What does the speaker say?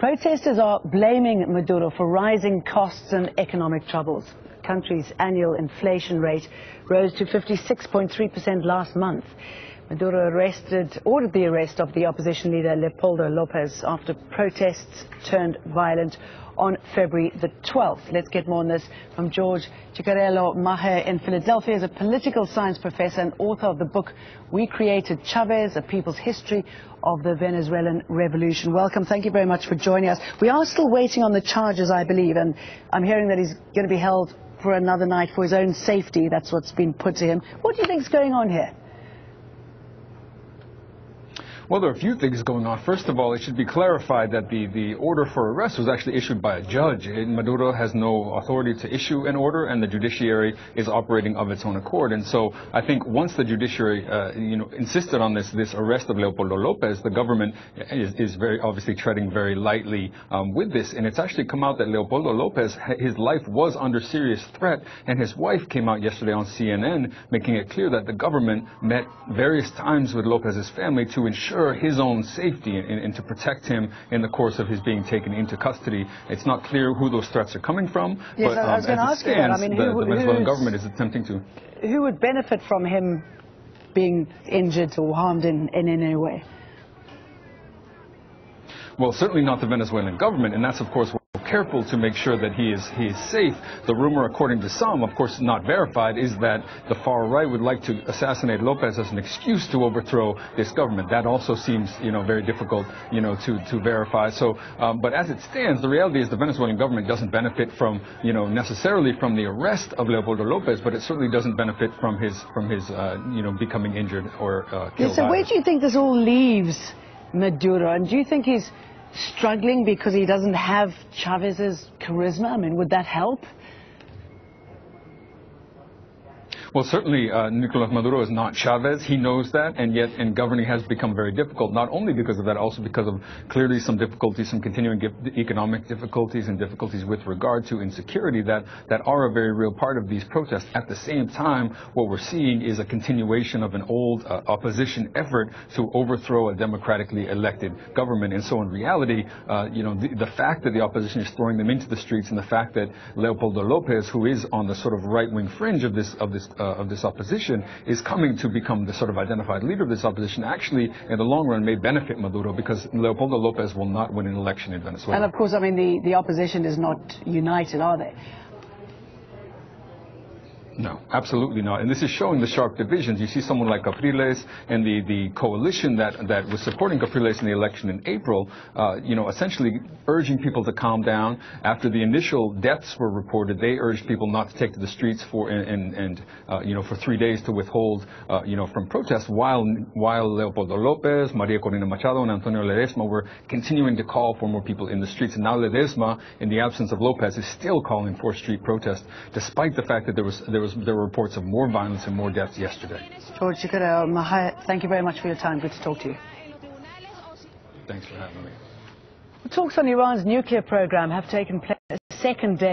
Protesters are blaming Maduro for rising costs and economic troubles. The country's annual inflation rate rose to 56.3% last month. Maduro ordered the arrest of the opposition leader Leopoldo Lopez after protests turned violent on February the 12th. Let's get more on this from George Ciccariello-Maher in Philadelphia. He's a political science professor and author of the book We Created Chavez, A People's History of the Venezuelan Revolution. Welcome. Thank you very much for joining us. We are still waiting on the charges, I believe, and I'm hearing that he's going to be held for another night for his own safety. That's what's been put to him. What do you think is going on here? Well, there are a few things going on. First of all, it should be clarified that the order for arrest was actually issued by a judge. Maduro has no authority to issue an order, and the judiciary is operating of its own accord. And so I think once the judiciary, insisted on this arrest of Leopoldo Lopez, the government is very obviously treading very lightly with this. And it's actually come out that Leopoldo Lopez, his life was under serious threat, and his wife came out yesterday on CNN making it clear that the government met various times with Lopez's family to ensure his own safety and to protect him in the course of his being taken into custody. It's not clear who those threats are coming from, yes, but as it stands, the Venezuelan government is attempting to. Who would benefit from him being injured or harmed in any way? Well, certainly not the Venezuelan government, and that's, of course, careful to make sure that he is safe. The rumor, according to some, of course not verified, is that the far right would like to assassinate Lopez as an excuse to overthrow this government. That also seems, very difficult, to verify. So, but as it stands, the reality is the Venezuelan government doesn't benefit from, necessarily from the arrest of Leopoldo Lopez, but it certainly doesn't benefit from his becoming injured or killed. Yeah, so where do you think this all leaves Maduro? And do you think he's struggling because he doesn't have Chavez's charisma? I mean, would that help? Well, certainly Nicolas Maduro is not Chavez. He knows that, and yet governing has become very difficult, not only because of that, also because of clearly some difficulties, some continuing economic difficulties and difficulties with regard to insecurity that are a very real part of these protests. At the same time, what we're seeing is a continuation of an old opposition effort to overthrow a democratically elected government. And so in reality, the fact that the opposition is throwing them into the streets, and the fact that Leopoldo Lopez, who is on the sort of right-wing fringe of this opposition, is coming to become the sort of identified leader of this opposition, actually in the long run may benefit Maduro, because Leopoldo Lopez will not win an election in Venezuela. And of course, I mean, the opposition is not united, are they? No, absolutely not. And this is showing the sharp divisions. You see someone like Capriles and the coalition that was supporting Capriles in the election in April, essentially urging people to calm down. After the initial deaths were reported, they urged people not to take to the streets for 3 days to withhold, from protests, while Leopoldo Lopez, Maria Corina Machado, and Antonio Ledesma were continuing to call for more people in the streets. And now Ledesma, in the absence of Lopez, is still calling for street protests, despite the fact that there were reports of more violence and more deaths yesterday. George Ciccariello-Maher, thank you very much for your time. Good to talk to you. Thanks for having me. The talks on Iran's nuclear program have taken place a second day.